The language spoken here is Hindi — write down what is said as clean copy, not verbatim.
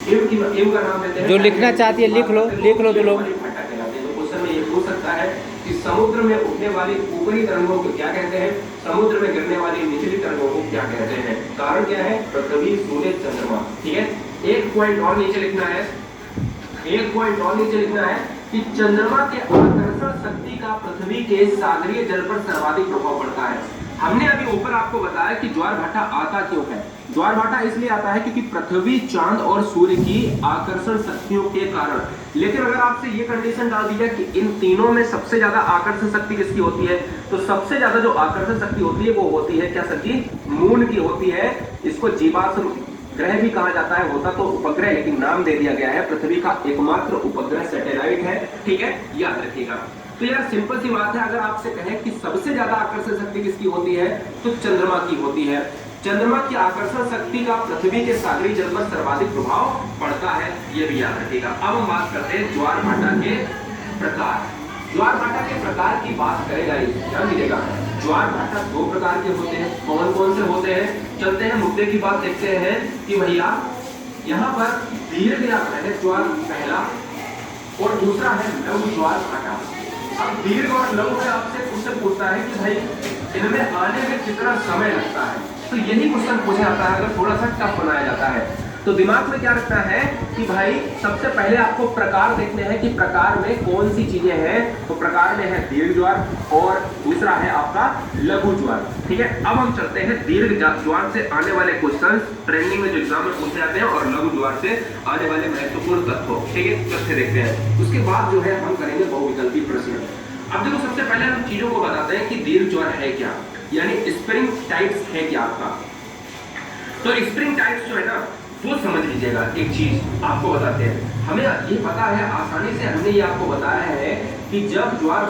एम का नाम देते हैं। जो लिखना चाहती है लिख लो तो लोग। भाटा कहलाते हैं। तो क्वेश्चन में ये पूछ सकता है कि समुद्र में उठने वाली ऊपरी तरंगों को क्या कहते हैं, समुद्र में गिरने वाली निचली तरंगों को क्या कहते हैं। कारण क्या है, पृथ्वी, सूर्य, चंद्रमा। ठीक है, एक पॉइंट और नीचे लिखना है, एक पॉइंट और नीचे लिखना है कि चंद्रमा के आकर्षण शक्ति का पृथ्वी के सागरीय जल पर सर्वाधिक प्रभाव पड़ता है। हमने अभी ऊपर आपको बताया कि ज्वार भाटा आता क्यों है। ज्वार भाटा इसलिए आता है क्योंकि पृथ्वी, चांद और सूर्य की आकर्षण शक्तियों के कारण। लेकिन अगर आपसे ये कंडीशन डाल दी जाए कि इन तीनों में सबसे ज्यादा आकर्षण शक्ति किसकी होती है, तो सबसे ज्यादा जो आकर्षण शक्ति होती है वो होती है क्या शक्ति, मून की होती है। इसको जीवाश्म ग्रह भी कहा जाता है, होता तो उपग्रह लेकिन नाम दे दिया गया है, पृथ्वी का एकमात्र उपग्रह सैटेलाइट है। ठीक है, याद रखिएगा। तो यार सिंपल सी बात है, अगर आपसे कहें कि सबसे ज्यादा आकर्षण शक्ति किसकी होती है, तो चंद्रमा की होती है। चंद्रमा की आकर्षण शक्ति का पृथ्वी के सागरीय जल पर सर्वाधिक प्रभाव पड़ता है, ये भी याद रखिएगा। अब हम बात करते हैं ज्वार भाटा के प्रकार। ज्वार भाटा के प्रकार की बात करेगा, ध्यान दीजिएगा। ज्वार भाटा दो प्रकार के होते हैं। कौन कौन से होते हैं, चलते हैं मुद्दे की बात देखते हैं कि भैया यहाँ पर दीर्घ या बृहद ज्वार पहला और दूसरा है लघु ज्वार भाटा। अब दीर्घ और लघु में आपसे क्वेश्चन पूछता है कि भाई इनमें आने में कितना समय लगता है, तो यही क्वेश्चन पूछा जाता है अगर थोड़ा सा टफ बनाया जाता है। तो दिमाग में क्या रखना है कि भाई सबसे पहले आपको प्रकार देखने हैं कि प्रकार में कौन सी चीजें हैं। तो प्रकार में है दीर्घ ज्वार और दूसरा है आपका लघु ज्वार। ठीक है, अब हम चलते हैं दीर्घ ज्वार से आने वाले क्वेश्चन ट्रेंडिंग में जो एग्जाम में पूछे जाते हैं और लघु ज्वार से आने वाले महत्वपूर्ण तत्व, ठीक है, तथ्य देखते हैं। उसके बाद जो है हम करेंगे बहुविकल्पी प्रश्न। अब देखो सबसे पहले हम चीजों को बताते हैं कि दीर्घ ज्वार है क्या, यानी स्प्रिंग टाइप्स है क्या आपका। तो स्प्रिंग टाइप्स जो है ना वो समझ लीजिएगा। एक चीज आपको बताते हैं, हमें ये पता है आसानी से, हमने ये आपको बताया है कि जब ज्वार